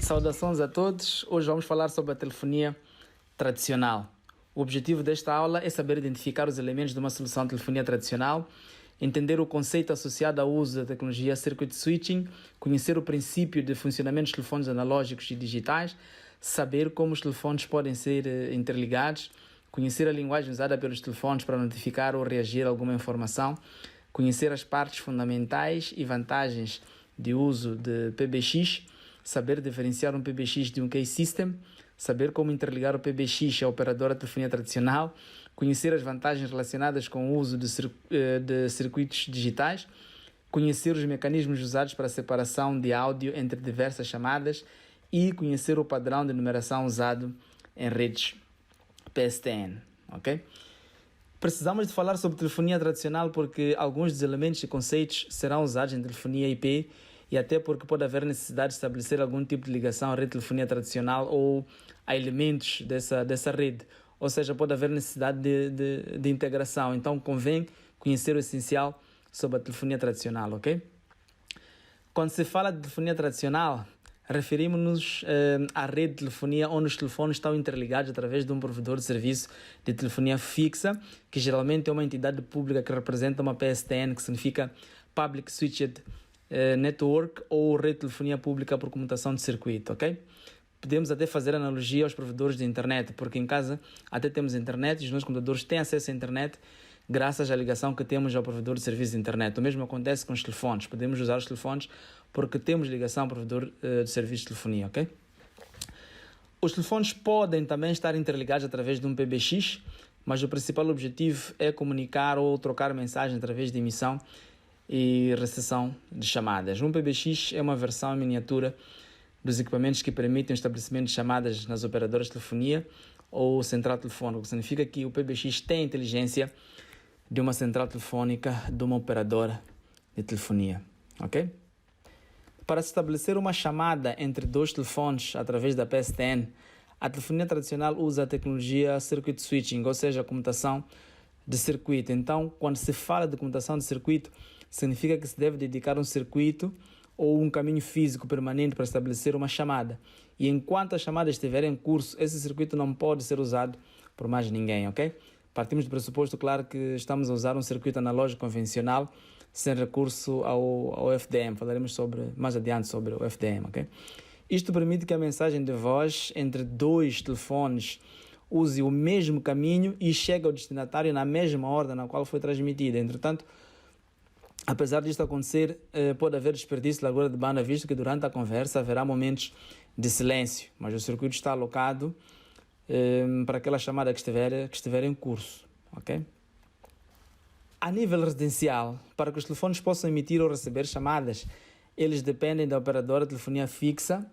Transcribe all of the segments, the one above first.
Saudações a todos. Hoje vamos falar sobre a telefonia tradicional. O objetivo desta aula é saber identificar os elementos de uma solução de telefonia tradicional, entender o conceito associado ao uso da tecnologia Circuit Switching, conhecer o princípio de funcionamento dos telefones analógicos e digitais, saber como os telefones podem ser interligados, conhecer a linguagem usada pelos telefones para notificar ou reagir a alguma informação, conhecer as partes fundamentais e vantagens de uso de PBX, saber diferenciar um PBX de um Key System, saber como interligar o PBX à operadora de telefonia tradicional, conhecer as vantagens relacionadas com o uso de circuitos digitais, conhecer os mecanismos usados para a separação de áudio entre diversas chamadas e conhecer o padrão de numeração usado em redes PSTN, ok? Precisamos de falar sobre telefonia tradicional porque alguns dos elementos e conceitos serão usados em telefonia IP e até porque pode haver necessidade de estabelecer algum tipo de ligação à rede de telefonia tradicional ou a elementos dessa rede. Ou seja, pode haver necessidade de integração. Então, convém conhecer o essencial sobre a telefonia tradicional, ok? Quando se fala de telefonia tradicional, referimos-nos à rede de telefonia onde os telefones estão interligados através de um provedor de serviço de telefonia fixa, que geralmente é uma entidade pública que representa uma PSTN, que significa Public Switched Network, ou rede de telefonia pública por comutação de circuito, ok? Podemos até fazer analogia aos provedores de internet, porque em casa até temos internet e os nossos computadores têm acesso à internet graças à ligação que temos ao provedor de serviço de internet. O mesmo acontece com os telefones. Podemos usar os telefones porque temos ligação ao provedor de serviço de telefonia, ok? Os telefones podem também estar interligados através de um PBX, mas o principal objetivo é comunicar ou trocar mensagem através de emissão e recepção de chamadas. Um PBX é uma versão em miniatura dos equipamentos que permitem o estabelecimento de chamadas nas operadoras de telefonia ou central telefônica, o que significa que o PBX tem a inteligência de uma central telefônica de uma operadora de telefonia, ok? Para se estabelecer uma chamada entre dois telefones através da PSTN, a telefonia tradicional usa a tecnologia Circuit Switching, ou seja, a comutação de circuito. Então, quando se fala de comutação de circuito, significa que se deve dedicar um circuito ou um caminho físico permanente para estabelecer uma chamada. E enquanto a chamada estiver em curso, esse circuito não pode ser usado por mais ninguém, ok? Partimos do pressuposto, claro, que estamos a usar um circuito analógico convencional sem recurso ao FDM. Falaremos mais adiante sobre o FDM, ok? Isto permite que a mensagem de voz entre dois telefones use o mesmo caminho e chegue ao destinatário na mesma ordem na qual foi transmitida. Entretanto, apesar disto acontecer, pode haver desperdício de largura de banda, visto que durante a conversa haverá momentos de silêncio, mas o circuito está alocado para aquela chamada que estiver em curso, ok? A nível residencial, para que os telefones possam emitir ou receber chamadas, eles dependem da operadora de telefonia fixa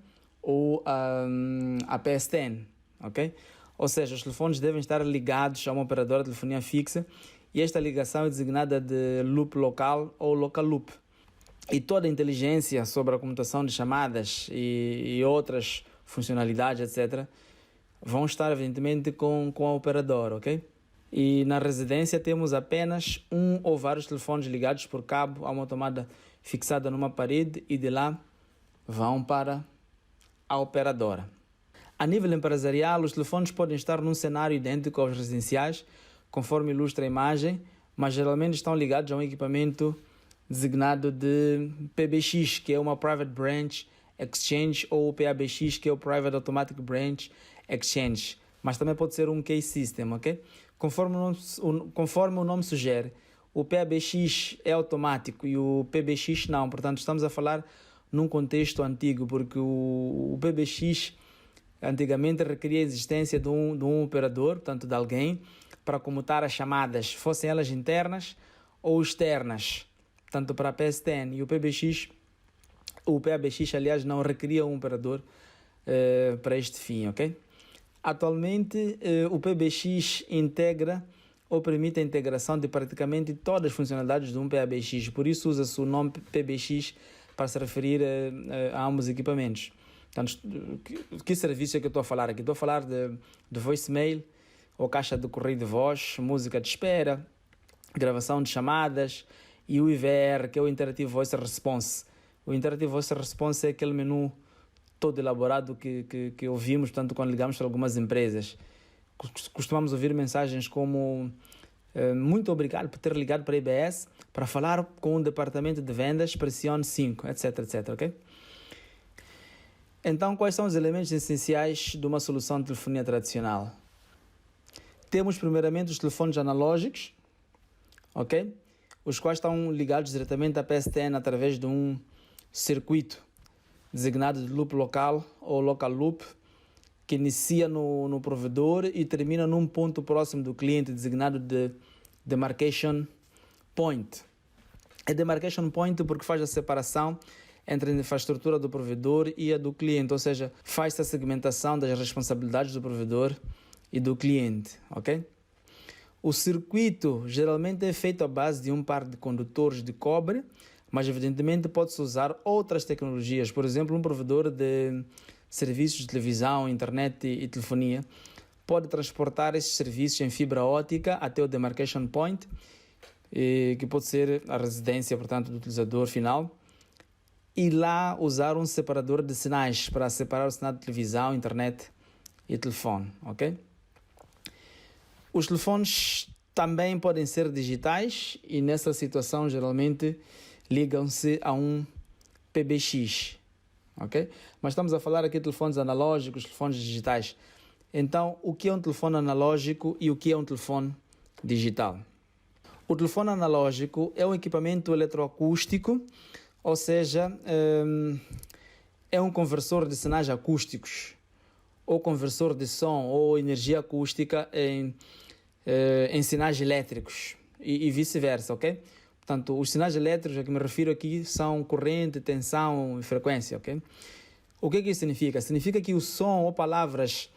ou a PSTN, ok? Ou seja, os telefones devem estar ligados a uma operadora de telefonia fixa e esta ligação é designada de loop local ou local loop. E toda a inteligência sobre a comutação de chamadas e outras funcionalidades, etc., vão estar, evidentemente, com a operadora, ok? E na residência temos apenas um ou vários telefones ligados por cabo a uma tomada fixada numa parede e de lá vão para a operadora. A nível empresarial, os telefones podem estar num cenário idêntico aos residenciais, conforme ilustra a imagem, mas geralmente estão ligados a um equipamento designado de PBX, que é uma Private Branch Exchange, ou PABX, que é o Private Automatic Branch Exchange, mas também pode ser um Key System, ok? Conforme o nome sugere, o PABX é automático e o PBX não, portanto estamos a falar num contexto antigo, porque o PBX antigamente requeria a existência de um operador, portanto de alguém, para comutar as chamadas, fossem elas internas ou externas, tanto para a PSTN. E o PABX, aliás, não requeria um operador para este fim, ok? Atualmente, o PBX integra ou permite a integração de praticamente todas as funcionalidades de um PABX, por isso usa-se o nome PBX para se referir a ambos os equipamentos. Portanto, que serviço é que eu estou a falar aqui? Estou a falar de voicemail, ou caixa de correio de voz, música de espera, gravação de chamadas e o IVR, que é o Interactive Voice Response. O Interactive Voice Response é aquele menu todo elaborado que ouvimos, portanto, quando ligamos para algumas empresas. Costumamos ouvir mensagens como muito obrigado por ter ligado para a IBS para falar com o departamento de vendas, pressione 5, etc, etc, ok? Então, quais são os elementos essenciais de uma solução de telefonia tradicional? Temos, primeiramente, os telefones analógicos, ok? Os quais estão ligados diretamente à PSTN através de um circuito designado de loop local ou local loop, que inicia no provedor e termina num ponto próximo do cliente, designado de demarcation point. É demarcation point porque faz a separação entre a infraestrutura do provedor e a do cliente, ou seja, faz a segmentação das responsabilidades do provedor e do cliente, ok? O circuito geralmente é feito à base de um par de condutores de cobre, mas evidentemente pode-se usar outras tecnologias. Por exemplo, um provedor de serviços de televisão, internet e telefonia pode transportar esses serviços em fibra óptica até o demarcation point, que pode ser a residência, portanto, do utilizador final, e lá usar um separador de sinais para separar o sinal de televisão, internet e telefone, ok? Os telefones também podem ser digitais e nessa situação geralmente ligam-se a um PBX, ok? Mas estamos a falar aqui de telefones analógicos, telefones digitais. Então, o que é um telefone analógico e o que é um telefone digital? O telefone analógico é um equipamento eletroacústico, ou seja, é um conversor de sinais acústicos, ou conversor de som, ou energia acústica em sinais elétricos e vice-versa, ok? Portanto, os sinais elétricos a que me refiro aqui são corrente, tensão e frequência, ok? O que isso significa? Significa que o som ou palavras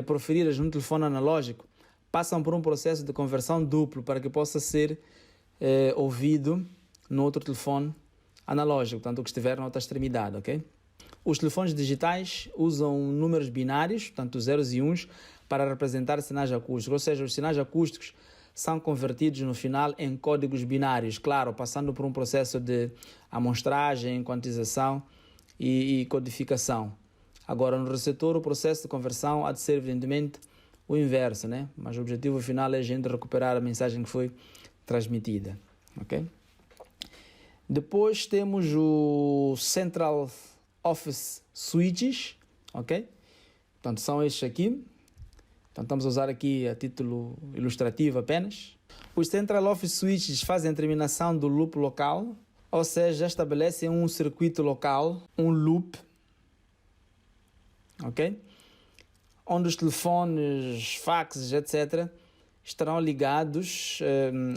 proferidas num telefone analógico passam por um processo de conversão duplo para que possa ser ouvido no outro telefone analógico, portanto, o que estiver na outra extremidade, ok? Os telefones digitais usam números binários, portanto, zeros e uns, para representar sinais acústicos, ou seja, os sinais acústicos são convertidos no final em códigos binários, claro, passando por um processo de amostragem, quantização e codificação. Agora, no receptor, o processo de conversão há de ser, evidentemente, o inverso, né? Mas o objetivo final é a gente recuperar a mensagem que foi transmitida, ok? Depois temos o Central Office Switches, ok? Portanto, são estes aqui. Então, estamos a usar aqui a título ilustrativo apenas. Os Central Office Switches fazem a terminação do loop local, ou seja, estabelecem um circuito local, um loop, ok? Onde os telefones, faxes, etc., estarão ligados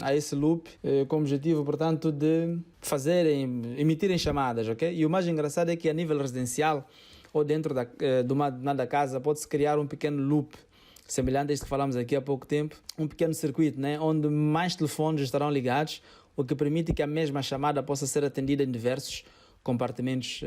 a esse loop com o objetivo, portanto, de emitirem chamadas, ok? E o mais engraçado é que a nível residencial ou dentro de uma determinada casa pode-se criar um pequeno loop, semelhante a este que falamos aqui há pouco tempo, um pequeno circuito, né? Onde mais telefones estarão ligados, o que permite que a mesma chamada possa ser atendida em diversos compartimentos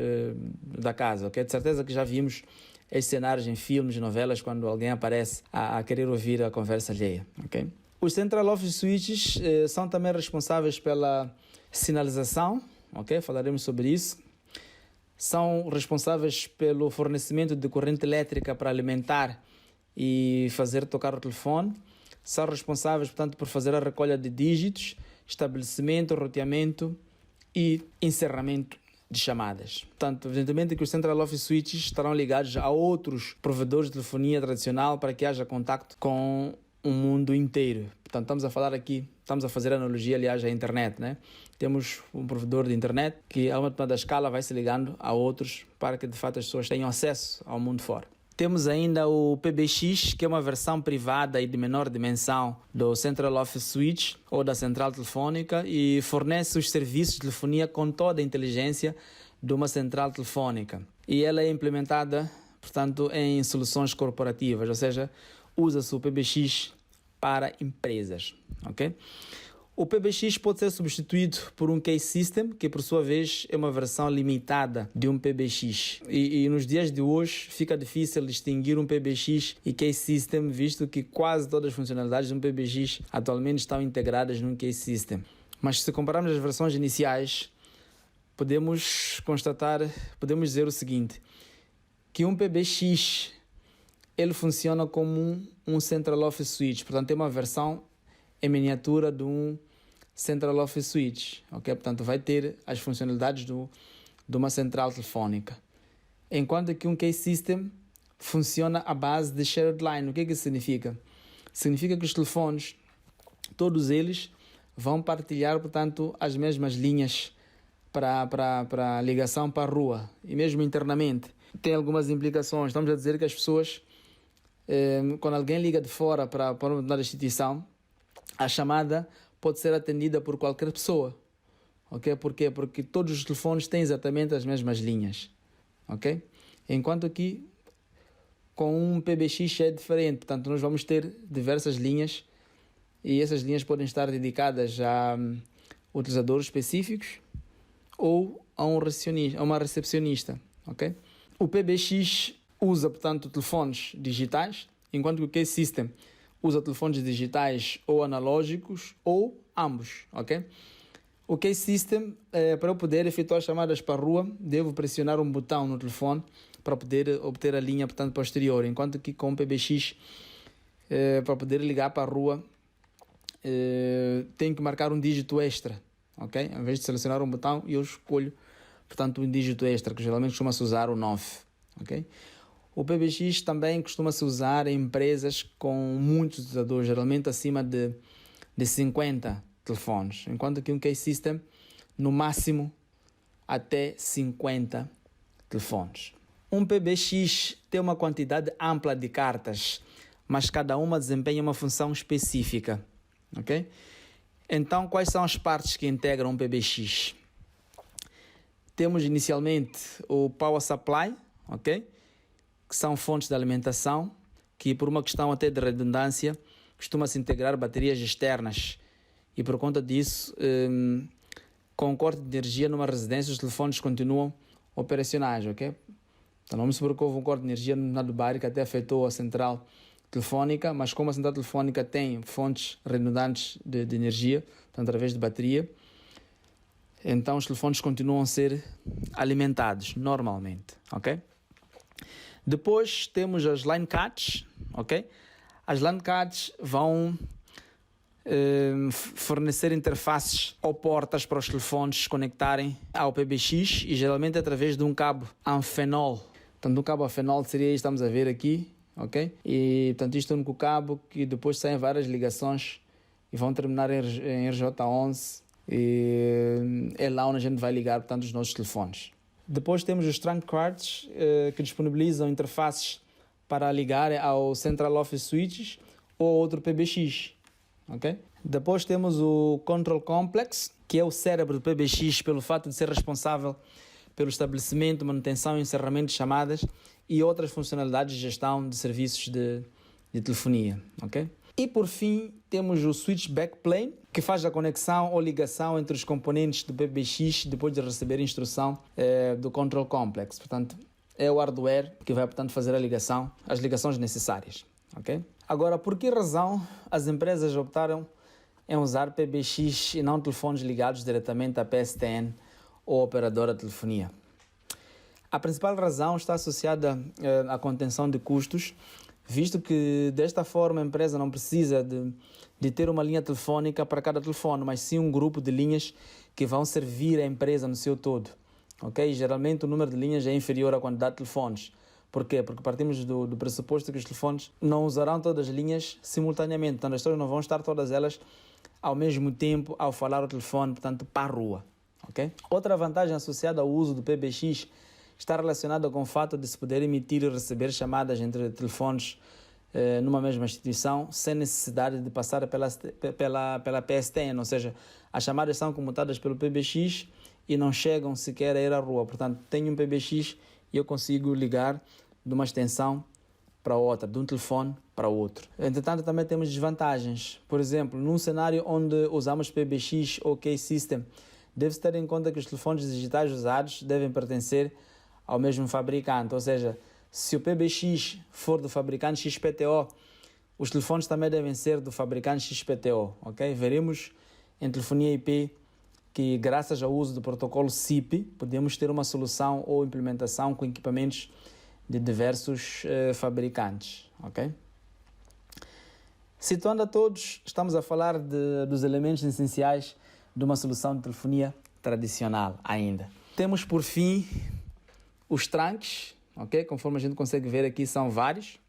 da casa, ok? De certeza que já vimos esses cenários em filmes, novelas, quando alguém aparece a querer ouvir a conversa alheia, ok? Os Central Office Switches são também responsáveis pela sinalização, ok? Falaremos sobre isso. São responsáveis pelo fornecimento de corrente elétrica para alimentar e fazer tocar o telefone. São responsáveis, portanto, por fazer a recolha de dígitos, estabelecimento, roteamento e encerramento de chamadas. Portanto, evidentemente que os Central Office Switches estarão ligados a outros provedores de telefonia tradicional para que haja contacto com o mundo inteiro. Portanto, estamos a fazer analogia, aliás, à internet, né? Temos um provedor de internet que, a uma determinada escala, vai se ligando a outros para que, de fato, as pessoas tenham acesso ao mundo fora. Temos ainda o PBX, que é uma versão privada e de menor dimensão do Central Office Switch ou da central telefónica e fornece os serviços de telefonia com toda a inteligência de uma central telefónica. E ela é implementada, portanto, em soluções corporativas, ou seja, usa-se o PBX para empresas, ok? O PBX pode ser substituído por um case system, que por sua vez é uma versão limitada de um PBX. E nos dias de hoje fica difícil distinguir um PBX e case system, visto que quase todas as funcionalidades de um PBX atualmente estão integradas num case system. Mas se compararmos as versões iniciais, podemos dizer o seguinte: que um PBX ele funciona como um Central Office Switch, portanto tem uma versão em miniatura de um Central Office Switch, ok? Portanto vai ter as funcionalidades de uma central telefónica. Enquanto que um Case System funciona à base de Shared Line. O que isso significa? Significa que os telefones, todos eles, vão partilhar, portanto, as mesmas linhas para ligação para a rua, e mesmo internamente. Tem algumas implicações. Estamos a dizer que as pessoas, quando alguém liga de fora para uma determinada instituição, a chamada pode ser atendida por qualquer pessoa. Ok? Por quê? Porque todos os telefones têm exatamente as mesmas linhas. Ok? Enquanto que com um PBX é diferente. Portanto, nós vamos ter diversas linhas e essas linhas podem estar dedicadas a utilizadores específicos ou a uma recepcionista. Ok? O PBX usa, portanto, telefones digitais, enquanto que o Case System usa telefones digitais ou analógicos ou ambos. Ok? O Case System, para eu poder efetuar chamadas para a rua, devo pressionar um botão no telefone para poder obter a linha, portanto, posterior. Enquanto que com o PBX, para poder ligar para a rua, tenho que marcar um dígito extra. Ok? Em vez de selecionar um botão, eu escolho, portanto, um dígito extra, que geralmente costuma-se usar o 9. Ok? O PBX também costuma-se usar em empresas com muitos utilizadores, geralmente acima de 50 telefones, enquanto que um Case System, no máximo, até 50 telefones. Um PBX tem uma quantidade ampla de cartas, mas cada uma desempenha uma função específica. Ok? Então, quais são as partes que integram um PBX? Temos inicialmente o Power Supply, ok? Que são fontes de alimentação, que por uma questão até de redundância, costuma-se integrar baterias externas. E por conta disso, com o corte de energia numa residência, os telefones continuam operacionais, ok? Então não me supor que houve um corte de energia no bairro que até afetou a central telefónica, mas como a central telefónica tem fontes redundantes de energia, portanto, através de bateria, então os telefones continuam a ser alimentados normalmente, ok? Depois temos as line cards, ok? As line cards vão fornecer interfaces ou portas para os telefones se conectarem ao PBX e geralmente através de um cabo Amphenol. Portanto, um cabo Amphenol seria isso que estamos a ver aqui, ok? E portanto isto é o único cabo que depois saem várias ligações e vão terminar em RJ11 e é lá onde a gente vai ligar, portanto, os nossos telefones. Depois temos os trunk cards que disponibilizam interfaces para ligar ao Central Office Switches ou outro PBX. Okay? Depois temos o Control Complex, que é o cérebro do PBX pelo fato de ser responsável pelo estabelecimento, manutenção e encerramento de chamadas e outras funcionalidades de gestão de serviços de telefonia. Okay? E por fim temos o Switch Backplane, que faz a conexão ou ligação entre os componentes do PBX depois de receber a instrução do Control Complex. Portanto, é o hardware que vai, portanto, fazer as ligações necessárias. Okay? Agora, por que razão as empresas optaram em usar PBX e não telefones ligados diretamente à PSTN ou operadora de telefonia? A principal razão está associada à contenção de custos, visto que desta forma a empresa não precisa de ter uma linha telefônica para cada telefone, mas sim um grupo de linhas que vão servir a empresa no seu todo. Okay? Geralmente o número de linhas é inferior à quantidade de telefones. Por quê? Porque partimos do pressuposto que os telefones não usarão todas as linhas simultaneamente. Então as pessoas não vão estar todas elas ao mesmo tempo ao falar o telefone, portanto, para a rua. Okay? Outra vantagem associada ao uso do PBX está relacionada com o fato de se poder emitir e receber chamadas entre telefones numa mesma instituição sem necessidade de passar pela PSTN, ou seja, as chamadas são comutadas pelo PBX e não chegam sequer a ir à rua. Portanto, tenho um PBX e eu consigo ligar de uma extensão para outra, de um telefone para outro. Entretanto, também temos desvantagens. Por exemplo, num cenário onde usamos PBX ou Case System, deve-se ter em conta que os telefones digitais usados devem pertencer ao mesmo fabricante, ou seja, se o PBX for do fabricante XPTO, os telefones também devem ser do fabricante XPTO, ok? Veremos em telefonia IP que, graças ao uso do protocolo SIP, podemos ter uma solução ou implementação com equipamentos de diversos fabricantes, ok? Situando a todos, estamos a falar dos elementos essenciais de uma solução de telefonia tradicional ainda. Temos, por fim, os trunks, ok? Conforme a gente consegue ver aqui, são vários,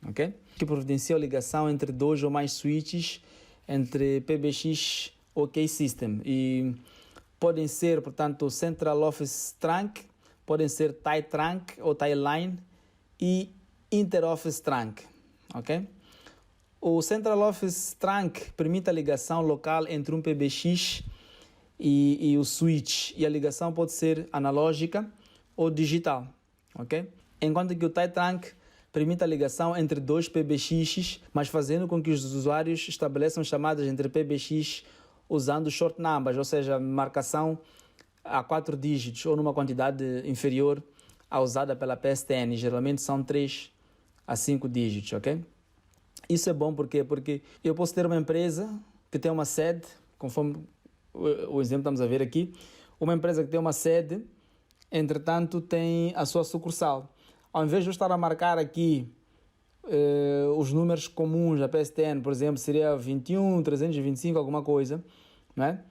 ok? Que providenciam ligação entre dois ou mais switches entre PBX OK System. E podem ser, portanto, Central Office Trunk, podem ser tie trunk ou tie line e Inter-Office Trunk, ok? O Central Office Trunk permite a ligação local entre um PBX e o switch, e a ligação pode ser analógica ou digital, ok? Enquanto que o tie trunk permite a ligação entre dois PBX, mas fazendo com que os usuários estabeleçam chamadas entre PBX usando short numbers, ou seja, marcação a 4 dígitos ou numa quantidade inferior à usada pela PSTN. Geralmente são 3 a 5 dígitos, ok? Isso é bom porque eu posso ter uma empresa que tem uma sede, conforme o exemplo que estamos a ver aqui, uma empresa que tem uma sede, entretanto tem a sua sucursal. Ao invés de eu estar a marcar aqui os números comuns da PSTN, por exemplo, seria 21, 325, alguma coisa, não é?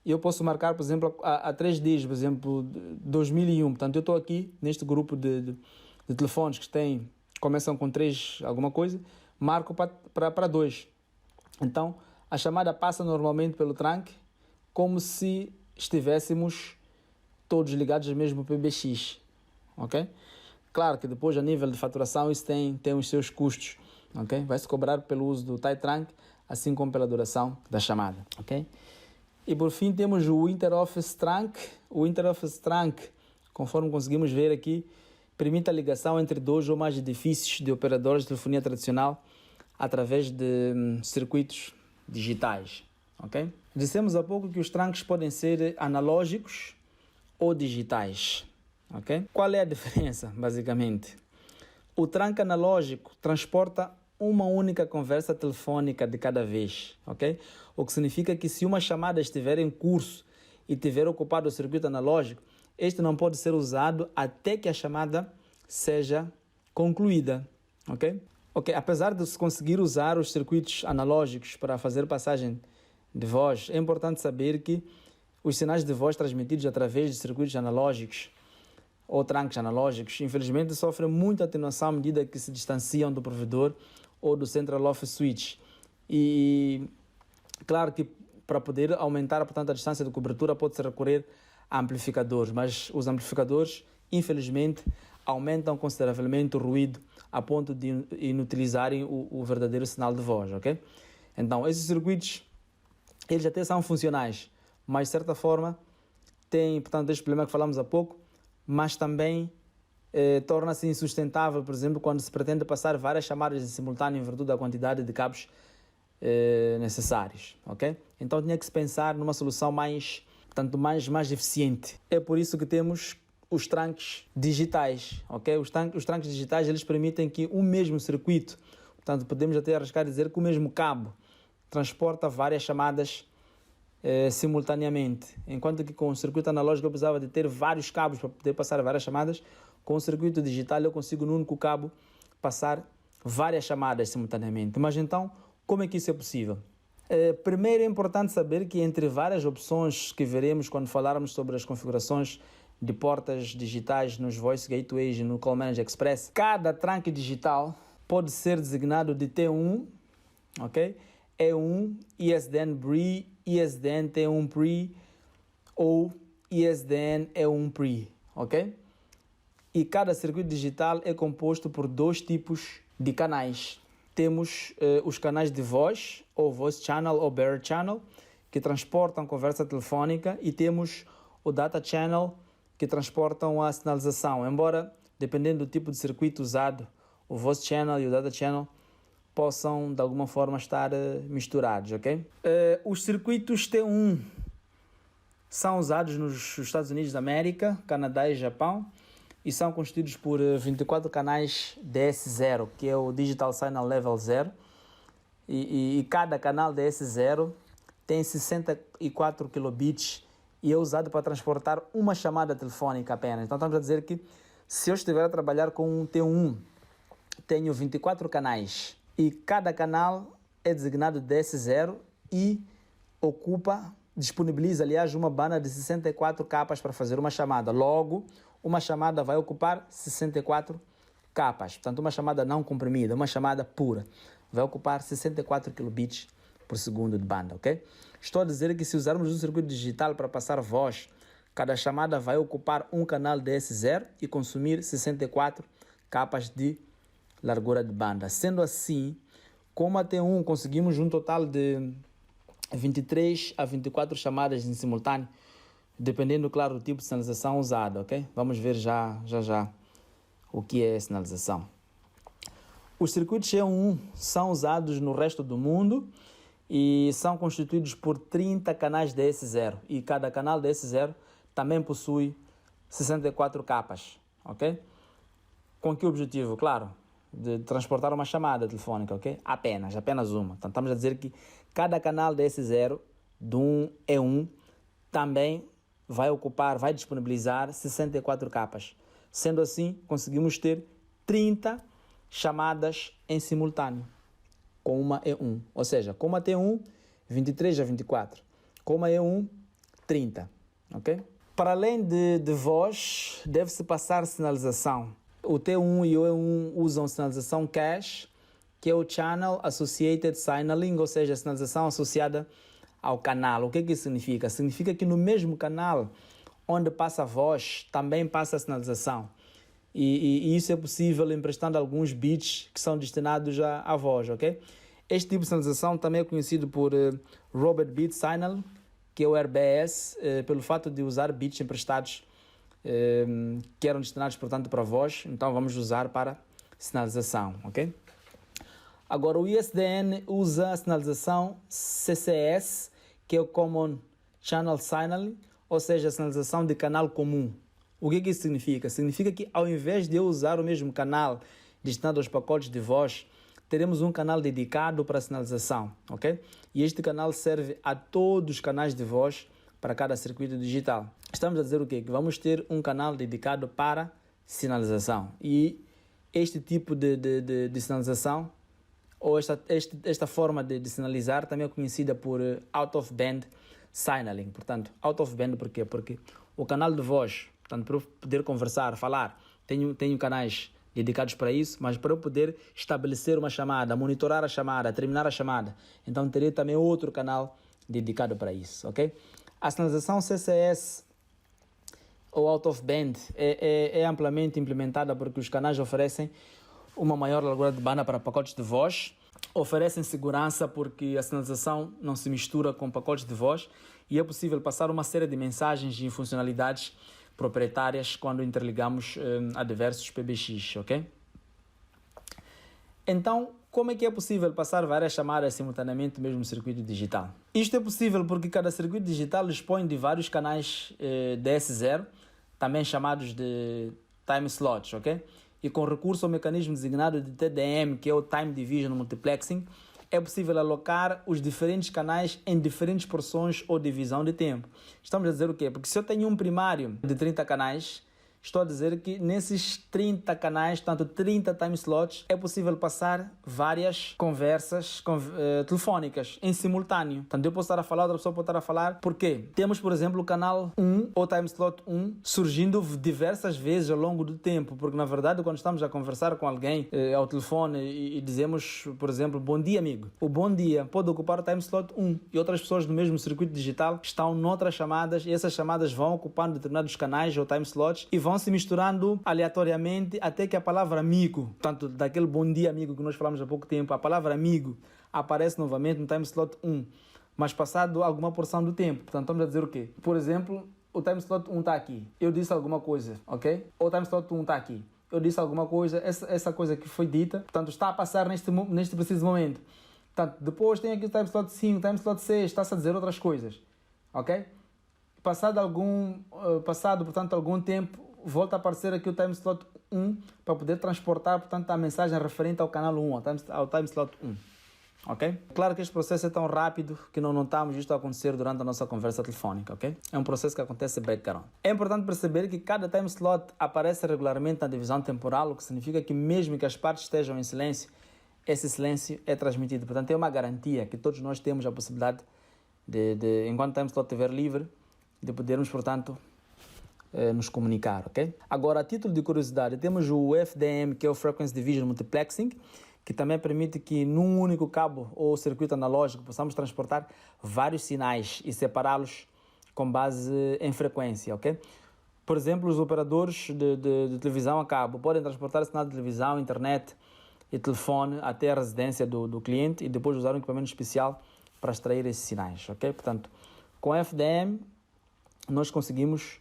Eu posso marcar, por exemplo, a 3 dígitos, por exemplo, 2001. Portanto, eu estou aqui neste grupo de telefones que começam com 3 alguma coisa, marco para 2. Então, a chamada passa normalmente pelo trunk como se estivéssemos todos ligados ao mesmo PBX, ok? Claro que depois, a nível de faturação, isso tem os seus custos, ok? Vai-se cobrar pelo uso do tie trunk, assim como pela duração da chamada, ok? E por fim temos o Inter-Office Trunk. O Inter-Office Trunk, conforme conseguimos ver aqui, permite a ligação entre dois ou mais edifícios de operadores de telefonia tradicional através de circuitos digitais, ok? Dissemos há pouco que os trunks podem ser analógicos ou digitais, ok? Qual é a diferença, basicamente? O trunk analógico transporta uma única conversa telefônica de cada vez, ok? O que significa que se uma chamada estiver em curso e tiver ocupado o circuito analógico, este não pode ser usado até que a chamada seja concluída, ok? Ok, apesar de se conseguir usar os circuitos analógicos para fazer passagem de voz, é importante saber que os sinais de voz transmitidos através de circuitos analógicos ou trunks analógicos, infelizmente, sofrem muita atenuação à medida que se distanciam do provedor ou do Central Office Switch. E claro que para poder aumentar, portanto, a distância de cobertura pode-se recorrer a amplificadores, mas os amplificadores, infelizmente, aumentam consideravelmente o ruído a ponto de inutilizarem o verdadeiro sinal de voz, ok? Então, esses circuitos, eles até são funcionais, mas de certa forma têm, portanto, este problema que falamos há pouco, mas também torna-se insustentável, por exemplo, quando se pretende passar várias chamadas em simultâneo em virtude da quantidade de cabos necessários, ok? Então tinha que se pensar numa solução mais eficiente. É por isso que temos os trunks digitais, ok? Os trunks digitais, eles permitem que o mesmo circuito, portanto podemos até arriscar dizer que o mesmo cabo transporta várias chamadas simultaneamente, enquanto que com o circuito analógico eu precisava de ter vários cabos para poder passar várias chamadas. Com o circuito digital eu consigo num único cabo passar várias chamadas simultaneamente. Mas então, como é que isso é possível? Primeiro é importante saber que entre várias opções que veremos quando falarmos sobre as configurações de portas digitais nos Voice Gateways e no Call Manager Express, cada trunk digital pode ser designado de T1, ok? E1, ISDN BRI, ISDN T1 PRE ou ISDN E1 PRE, ok? E cada circuito digital é composto por 2 tipos de canais. Temos os canais de voz, ou Voice Channel ou Bearer Channel, que transportam conversa telefônica, e temos o Data Channel, que transportam a sinalização. Embora, dependendo do tipo de circuito usado, o Voice Channel e o Data Channel possam, de alguma forma, estar misturados, ok? Os circuitos T1 são usados nos Estados Unidos da América, Canadá e Japão, e são constituídos por 24 canais DS0, que é o Digital Signal Level 0, e cada canal DS0 tem 64 kilobits e é usado para transportar uma chamada telefônica apenas. Então estamos a dizer que Se eu estiver a trabalhar com um T1, tenho 24 canais e cada canal é designado DS0 e disponibiliza, aliás, uma banda de 64 capas para fazer uma chamada. Logo, uma chamada vai ocupar 64 capas. Portanto, uma chamada não comprimida, uma chamada pura, vai ocupar 64 kilobits por segundo de banda, ok? Estou a dizer que se usarmos um circuito digital para passar voz, cada chamada vai ocupar um canal DS0 e consumir 64 capas de largura de banda. Sendo assim, como a T1 conseguimos um total de 23 a 24 chamadas em simultâneo, dependendo, claro, do tipo de sinalização usada, ok? Vamos ver já o que é sinalização. Os circuitos E1 são usados no resto do mundo e são constituídos por 30 canais DS0 e cada canal DS0 também possui 64 capas, ok? Com que objetivo? Claro, de transportar uma chamada telefônica, ok? Apenas uma. Então estamos a dizer que cada canal DS0 de um E1 também vai disponibilizar 64 capas. Sendo assim, conseguimos ter 30 chamadas em simultâneo com uma E1. Ou seja, com uma T1, 23 a 24. Com uma E1, 30. Ok? Para além de voz, deve-se passar sinalização. O T1 e o E1 usam sinalização cache, que é o Channel Associated Signaling, ou seja, a sinalização associada ao canal. O que isso significa? Significa que no mesmo canal onde passa a voz, também passa a sinalização. E isso é possível emprestando alguns bits que são destinados à voz, ok? Este tipo de sinalização também é conhecido por Robert Bit Signal, que é o RBS, pelo fato de usar bits emprestados que eram destinados, portanto, para voz. Então vamos usar para sinalização, ok? Agora, o ISDN usa a sinalização CCS, que é o Common Channel Signaling, ou seja, a sinalização de canal comum. O que isso significa? Significa que ao invés de eu usar o mesmo canal destinado aos pacotes de voz, teremos um canal dedicado para a sinalização, ok? E este canal serve a todos os canais de voz para cada circuito digital. Estamos a dizer o quê? Que vamos ter um canal dedicado para sinalização. E este tipo de sinalização, ou esta forma de sinalizar, também é conhecida por out-of-band signaling. Portanto, out-of-band por quê? Porque o canal de voz, portanto, para eu poder conversar, falar, tenho canais dedicados para isso, mas para eu poder estabelecer uma chamada, monitorar a chamada, terminar a chamada, então terei também outro canal dedicado para isso, ok? A sinalização CCS ou out-of-band é amplamente implementada porque os canais oferecem uma maior largura de banda para pacotes de voz, oferecem segurança porque a sinalização não se mistura com pacotes de voz e é possível passar uma série de mensagens e funcionalidades proprietárias quando interligamos a diversos PBX, ok? Então, como é possível passar várias chamadas simultaneamente no mesmo circuito digital? Isto é possível porque cada circuito digital dispõe de vários canais DS0, também chamados de time slots, ok? E com recurso ao mecanismo designado de TDM, que é o Time Division Multiplexing, é possível alocar os diferentes canais em diferentes porções ou divisão de tempo. Estamos a dizer o quê? Porque se eu tenho um primário de 30 canais, estou a dizer que nesses 30 canais, tanto 30 time slots, é possível passar várias conversas telefónicas em simultâneo. Portanto, eu posso estar a falar, outra pessoa pode estar a falar. Por quê? Temos, por exemplo, o canal 1 ou time slot 1 surgindo diversas vezes ao longo do tempo, porque na verdade quando estamos a conversar com alguém ao telefone e dizemos, por exemplo, bom dia amigo, o bom dia pode ocupar o time slot 1 e outras pessoas no mesmo circuito digital estão noutras chamadas e essas chamadas vão ocupando determinados canais ou time slots e vão se misturando aleatoriamente até que a palavra amigo, tanto daquele bom dia amigo que nós falamos há pouco tempo, a palavra amigo aparece novamente no time slot 1, mas passado alguma porção do tempo. Portanto, estamos a dizer o quê? Por exemplo, o time slot 1 está aqui, eu disse alguma coisa, ok? O time slot 1 está aqui, eu disse alguma coisa, essa coisa que foi dita, portanto, está a passar neste preciso momento. Portanto, depois tem aqui o time slot 5, time slot 6, está-se a dizer outras coisas, ok? Passado, portanto, algum tempo, volta a aparecer aqui o time slot 1 para poder transportar, portanto, a mensagem referente ao canal 1, ao time slot 1. ok? Claro que este processo é tão rápido que não notamos isto a acontecer durante a nossa conversa telefônica, ok? É um processo que acontece background. É importante perceber que cada time slot aparece regularmente na divisão temporal, o que significa que mesmo que as partes estejam em silêncio, esse silêncio é transmitido. Portanto, é uma garantia que todos nós temos a possibilidade de enquanto o time slot estiver livre, de podermos, portanto, nos comunicar, ok? Agora, a título de curiosidade, temos o FDM, que é o Frequency Division Multiplexing, que também permite que num único cabo ou circuito analógico possamos transportar vários sinais e separá-los com base em frequência, ok? Por exemplo, os operadores de televisão a cabo podem transportar sinal de televisão, internet e telefone até a residência do cliente e depois usar um equipamento especial para extrair esses sinais, ok? Portanto, com FDM nós conseguimos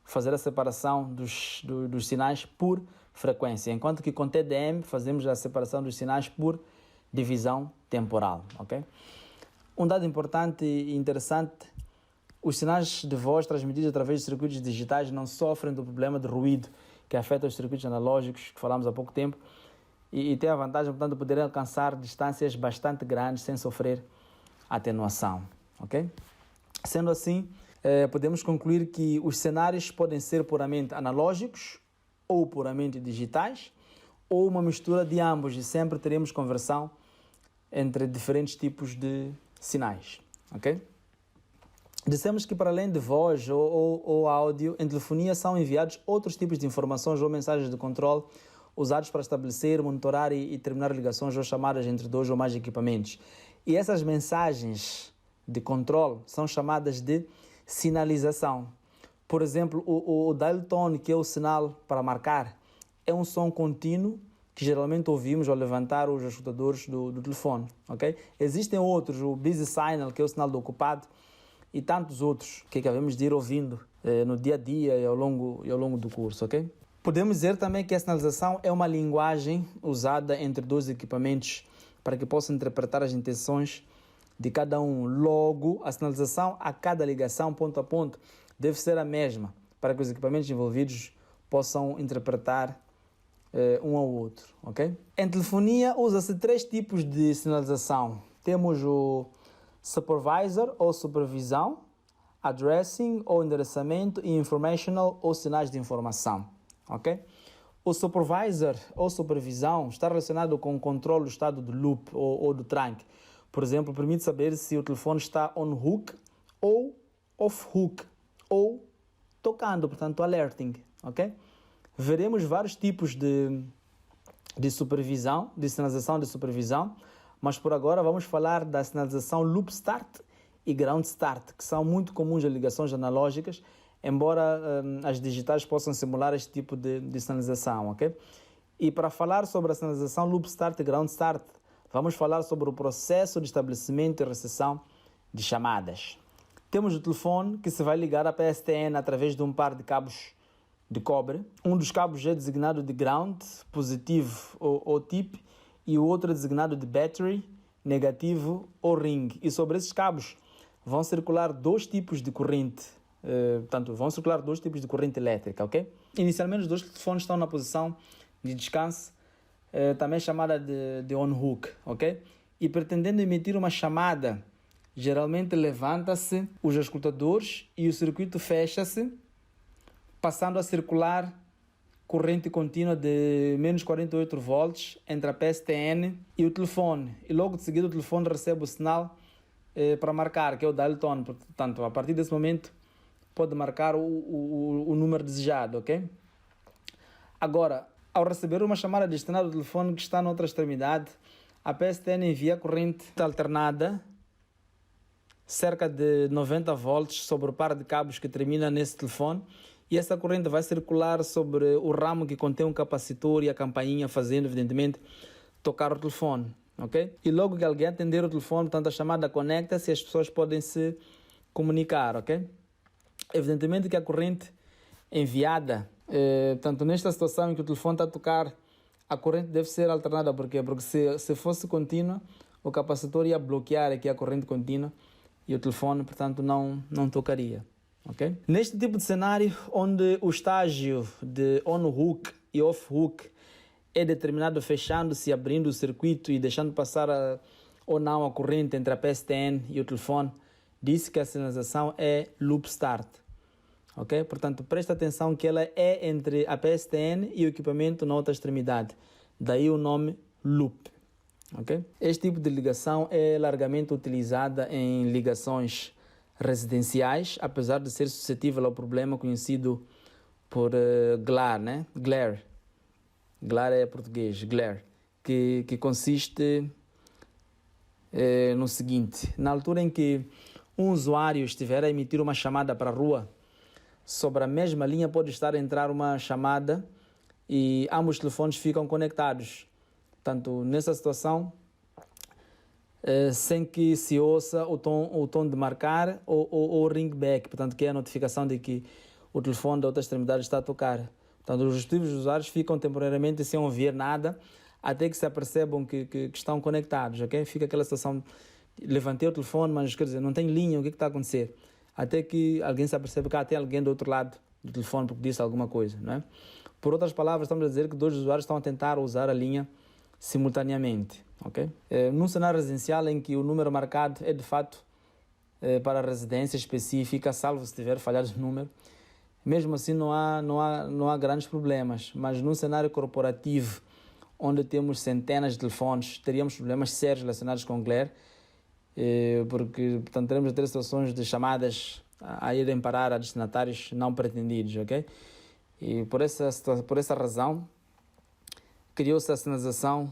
fazer a separação dos sinais por frequência, enquanto que com TDM fazemos a separação dos sinais por divisão temporal, ok? Um dado importante e interessante, os sinais de voz transmitidos através de circuitos digitais não sofrem do problema de ruído que afeta os circuitos analógicos, que falamos há pouco tempo, e tem a vantagem, portanto, de poderem alcançar distâncias bastante grandes sem sofrer atenuação, ok? Sendo assim, podemos concluir que os cenários podem ser puramente analógicos ou puramente digitais, ou uma mistura de ambos, e sempre teremos conversão entre diferentes tipos de sinais, ok? Dissemos que para além de voz ou áudio, em telefonia são enviados outros tipos de informações ou mensagens de controle usados para estabelecer, monitorar e terminar ligações ou chamadas entre dois ou mais equipamentos. E essas mensagens de controle são chamadas de sinalização. Por exemplo, o dial tone, que é o sinal para marcar, é um som contínuo que geralmente ouvimos ao levantar os escutadores do telefone, ok? Existem outros, o busy signal, que é o sinal do ocupado, e tantos outros que acabamos de ir ouvindo no dia a dia e ao longo do curso, ok? Podemos dizer também que a sinalização é uma linguagem usada entre dois equipamentos para que possam interpretar as intenções de cada um. Logo, a sinalização a cada ligação ponto a ponto deve ser a mesma para que os equipamentos envolvidos possam interpretar um ao outro, ok? Em telefonia, usa-se 3 tipos de sinalização. Temos o supervisor ou supervisão, addressing ou endereçamento e informational ou sinais de informação, ok? O supervisor ou supervisão está relacionado com o controle do estado do loop ou do trunk. Por exemplo, permite saber se o telefone está on hook ou off hook ou tocando, portanto, alerting, ok? Veremos vários tipos de supervisão, de sinalização de supervisão, mas por agora vamos falar da sinalização loop start e ground start, que são muito comuns em ligações analógicas, embora as digitais possam simular este tipo de sinalização, ok? E para falar sobre a sinalização loop start e ground start, vamos falar sobre o processo de estabelecimento e recepção de chamadas. Temos o telefone que se vai ligar à PSTN através de um par de cabos de cobre. Um dos cabos é designado de ground, positivo ou tip, e o outro é designado de battery, negativo ou ring. E sobre esses cabos vão circular 2 tipos de corrente, vão circular 2 tipos de corrente elétrica, ok? Inicialmente os 2 telefones estão na posição de descanso, também chamada de on hook, ok? E pretendendo emitir uma chamada, geralmente levanta-se os escutadores e o circuito fecha-se, passando a circular corrente contínua de menos 48 volts entre a PSTN e o telefone. E logo de seguida o telefone recebe o sinal para marcar, que é o dial tone. Portanto, a partir desse momento pode marcar o número desejado, ok? Agora, ao receber uma chamada destinada ao telefone que está noutra extremidade, a PSTN envia corrente alternada, cerca de 90 volts, sobre o par de cabos que termina nesse telefone, e essa corrente vai circular sobre o ramo que contém um capacitor e a campainha, fazendo, evidentemente, tocar o telefone, ok? E logo que alguém atender o telefone, portanto, a chamada conecta-se e as pessoas podem se comunicar, ok? Evidentemente que a corrente enviada, portanto, nesta situação em que o telefone está a tocar, a corrente deve ser alternada. Por quê? Porque se fosse contínua, o capacitor ia bloquear aqui a corrente contínua e o telefone, portanto, não tocaria. Okay? Neste tipo de cenário, onde o estágio de on-hook e off-hook é determinado fechando-se e abrindo o circuito e deixando passar ou não a corrente entre a PSTN e o telefone, disse que a sinalização é loop start. Ok? Portanto, presta atenção que ela é entre a PSTN e o equipamento na outra extremidade. Daí o nome loop. Okay? Este tipo de ligação é largamente utilizada em ligações residenciais, apesar de ser suscetível ao problema conhecido por glare, né? Glare. Glare é português, glare. Que consiste no seguinte: na altura em que um usuário estiver a emitir uma chamada para a rua, sobre a mesma linha pode estar a entrar uma chamada e ambos os telefones ficam conectados. Portanto, nessa situação, sem que se ouça o tom de marcar ou ringback, portanto, que é a notificação de que o telefone da outra extremidade está a tocar. Portanto, os dispositivos dos usuários ficam temporariamente sem ouvir nada, até que se apercebam que estão conectados, ok? Fica aquela situação, levantei o telefone, mas quer dizer, não tem linha, o que está a acontecer? Até que alguém se apercebe que tem alguém do outro lado do telefone porque disse alguma coisa, não é? Por outras palavras, estamos a dizer que dois usuários estão a tentar usar a linha simultaneamente, ok? Num cenário residencial em que o número marcado é de fato para a residência específica, salvo se tiver falhado o número, mesmo assim não há grandes problemas, mas num cenário corporativo, onde temos centenas de telefones, teríamos problemas sérios relacionados com glare, porque, portanto, teremos a ter situações de chamadas a irem parar a destinatários não pretendidos, ok? E por essa razão, criou-se a sinalização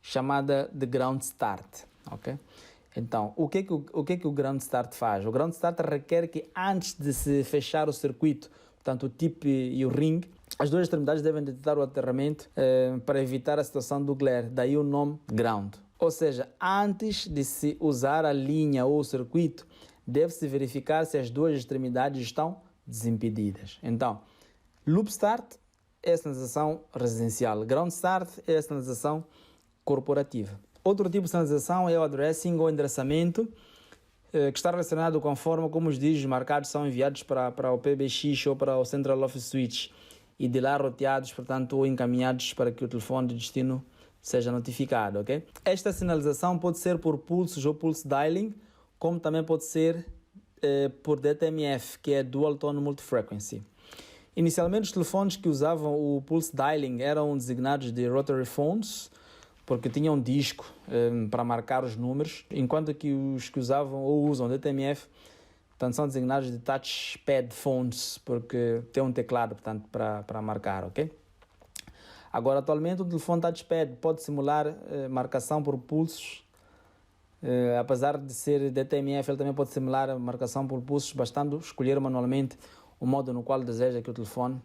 chamada de ground start, ok? Então, o que o ground start faz? O ground start requer que antes de se fechar o circuito, portanto o tip e o ring, as duas extremidades devem detectar o aterramento para evitar a situação do glare, daí o nome ground. Ou seja, antes de se usar a linha ou o circuito, deve-se verificar se as duas extremidades estão desimpedidas. Então, loop start é a sinalização residencial, ground start é a sinalização corporativa. Outro tipo de sinalização é o addressing ou endereçamento, que está relacionado com a forma como os dígitos marcados são enviados para o PBX ou para o Central Office Switch e de lá roteados, portanto, ou encaminhados para que o telefone de destino seja notificado, ok? Esta sinalização pode ser por pulsos ou pulse dialing, como também pode ser por DTMF, que é Dual Tone Multifrequency. Inicialmente, os telefones que usavam o pulse dialing eram designados de rotary phones, porque tinham um disco para marcar os números, enquanto que os que usavam ou usam DTMF, portanto, são designados de touchpad phones, porque tem um teclado, portanto, para marcar, ok? Agora, atualmente, o telefone touchpad pode simular marcação por pulsos, apesar de ser DTMF, ele também pode simular a marcação por pulsos, bastando escolher manualmente o modo no qual deseja que o telefone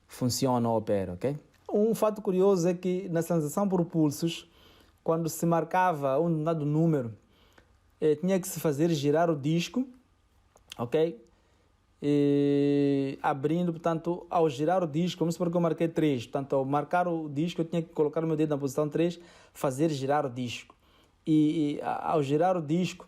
funcione ou opere, ok? Um fato curioso é que na sinalização por pulsos, quando se marcava um dado número, tinha que se fazer girar o disco, ok? Abrindo, portanto, ao girar o disco, vamos supor que eu marquei 3, portanto, ao marcar o disco eu tinha que colocar o meu dedo na posição 3, fazer girar o disco. E ao girar o disco,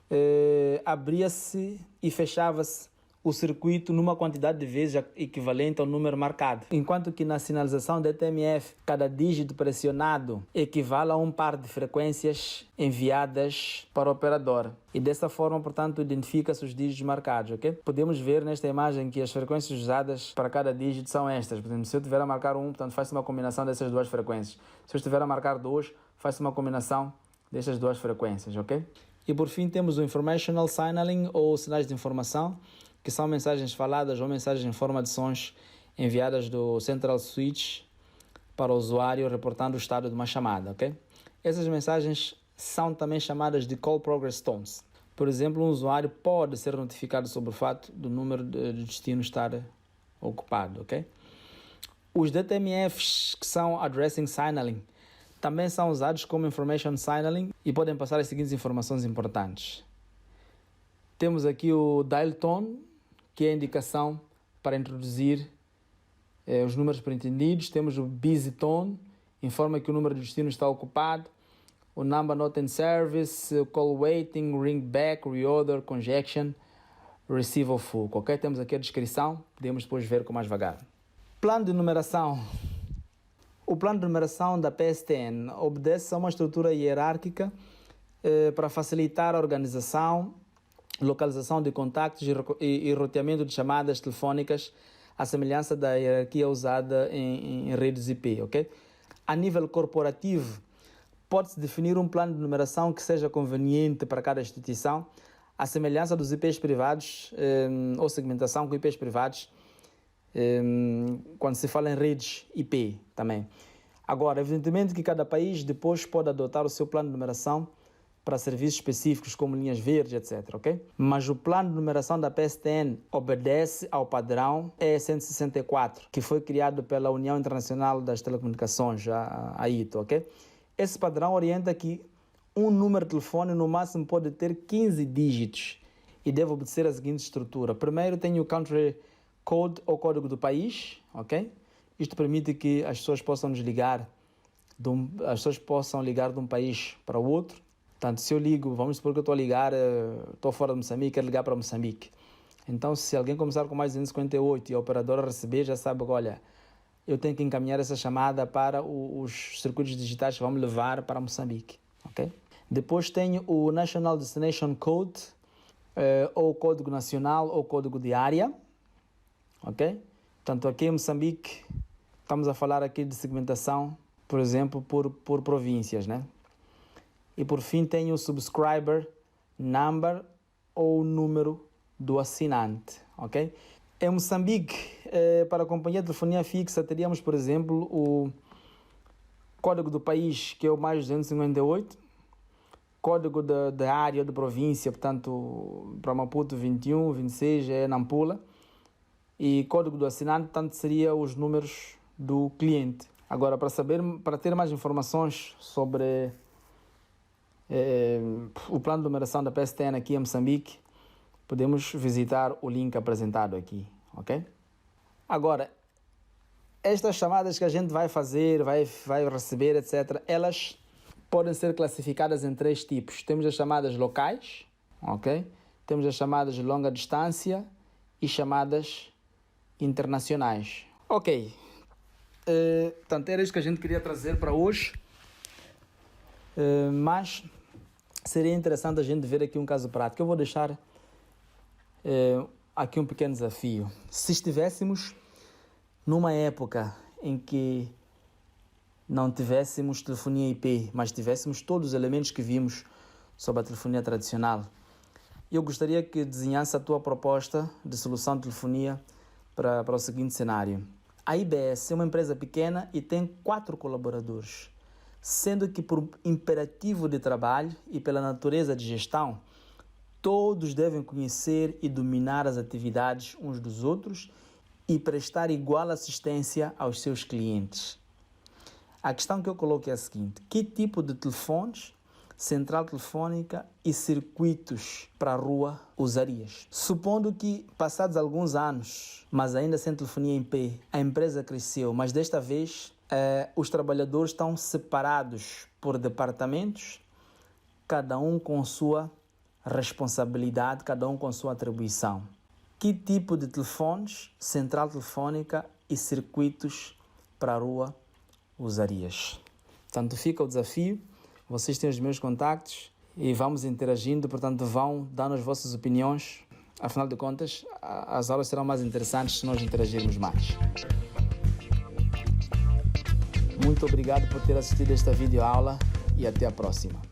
abria-se e fechava-se o circuito numa quantidade de vezes equivalente ao número marcado. Enquanto que na sinalização DTMF, cada dígito pressionado equivale a um par de frequências enviadas para o operador. E dessa forma, portanto, identifica-se os dígitos marcados, ok? Podemos ver nesta imagem que as frequências usadas para cada dígito são estas. Portanto, se eu estiver a marcar 1, portanto, faz-se uma combinação dessas duas frequências. Se eu estiver a marcar 2, faz-se uma combinação dessas duas frequências, ok? E por fim temos o Informational Signaling, ou sinais de informação, que são mensagens faladas ou mensagens em forma de sons enviadas do Central Switch para o usuário reportando o estado de uma chamada, ok? Essas mensagens são também chamadas de Call Progress Tones. Por exemplo, um usuário pode ser notificado sobre o fato do número de destino estar ocupado, ok? Os DTMFs, que são Addressing Signaling, também são usados como Information Signaling e podem passar as seguintes informações importantes. Temos aqui o Dial Tone, que é a indicação para introduzir os números pretendidos. Temos o Busy Tone, informa que o número de destino está ocupado. O Number Not in Service, o Call Waiting, Ring Back, Reorder, Conjection, Receive of Full. Ok? Temos aqui a descrição, podemos depois ver com mais vagar. Plano de numeração. O plano de numeração da PSTN obedece a uma estrutura hierárquica para facilitar a organização, localização de contactos e roteamento de chamadas telefônicas, à semelhança da hierarquia usada em redes IP, ok? A nível corporativo, pode-se definir um plano de numeração que seja conveniente para cada instituição, à semelhança dos IPs privados ou segmentação com IPs privados, quando se fala em redes IP também. Agora, evidentemente que cada país depois pode adotar o seu plano de numeração para serviços específicos como linhas verdes, etc. Ok? Mas o plano de numeração da PSTN obedece ao padrão E164, que foi criado pela União Internacional das Telecomunicações, a ITO. Ok? Esse padrão orienta que um número de telefone no máximo pode ter 15 dígitos e deve obedecer a seguinte estrutura. Primeiro tem o Country Code ou código do país, ok? Isto permite que as pessoas possam ligar de um país para o outro. Portanto, se eu ligo, vamos supor que eu estou a ligar, estou fora de Moçambique, quero ligar para Moçambique. Então, se alguém começar com mais 258 e a operadora receber, já sabe que, olha, eu tenho que encaminhar essa chamada para os circuitos digitais que vão me levar para Moçambique, ok? Depois tenho o National Destination Code, ou Código Nacional ou Código de Área, ok? Portanto, aqui em Moçambique, estamos a falar aqui de segmentação, por exemplo, por províncias, né? E por fim tenho o Subscriber Number ou número do assinante, ok? Em Moçambique, para a companhia de telefonia fixa, teríamos, por exemplo, o código do país, que é o mais 258, código da área de província, portanto, para Maputo 21, 26 é Nampula, e código do assinante, portanto, seria os números do cliente. Agora, para ter mais informações sobre o plano de numeração da PSTN aqui em Moçambique, podemos visitar o link apresentado aqui, ok? Agora, estas chamadas que a gente vai fazer, vai receber, etc., elas podem ser classificadas em 3 tipos. Temos as chamadas locais, ok? Temos as chamadas de longa distância e chamadas internacionais. Ok. Portanto, era isso que a gente queria trazer para hoje. Mas seria interessante a gente ver aqui um caso prático. Eu vou deixar aqui um pequeno desafio. Se estivéssemos numa época em que não tivéssemos telefonia IP, mas tivéssemos todos os elementos que vimos sobre a telefonia tradicional, eu gostaria que desenhasse a tua proposta de solução de telefonia para o seguinte cenário. A IBS é uma empresa pequena e tem 4 colaboradores, sendo que por imperativo de trabalho e pela natureza de gestão, todos devem conhecer e dominar as atividades uns dos outros e prestar igual assistência aos seus clientes. A questão que eu coloco é a seguinte: que tipo de telefones, central telefônica e circuitos para a rua usarias? Supondo que, passados alguns anos, mas ainda sem telefonia em pé, a empresa cresceu, mas desta vez os trabalhadores estão separados por departamentos, cada um com sua responsabilidade, cada um com sua atribuição. Que tipo de telefones, central telefônica e circuitos para a rua usarias? Portanto, fica o desafio. Vocês têm os meus contactos e vamos interagindo, portanto, vão dando as vossas opiniões. Afinal de contas, as aulas serão mais interessantes se nós interagirmos mais. Muito obrigado por ter assistido esta videoaula e até a próxima.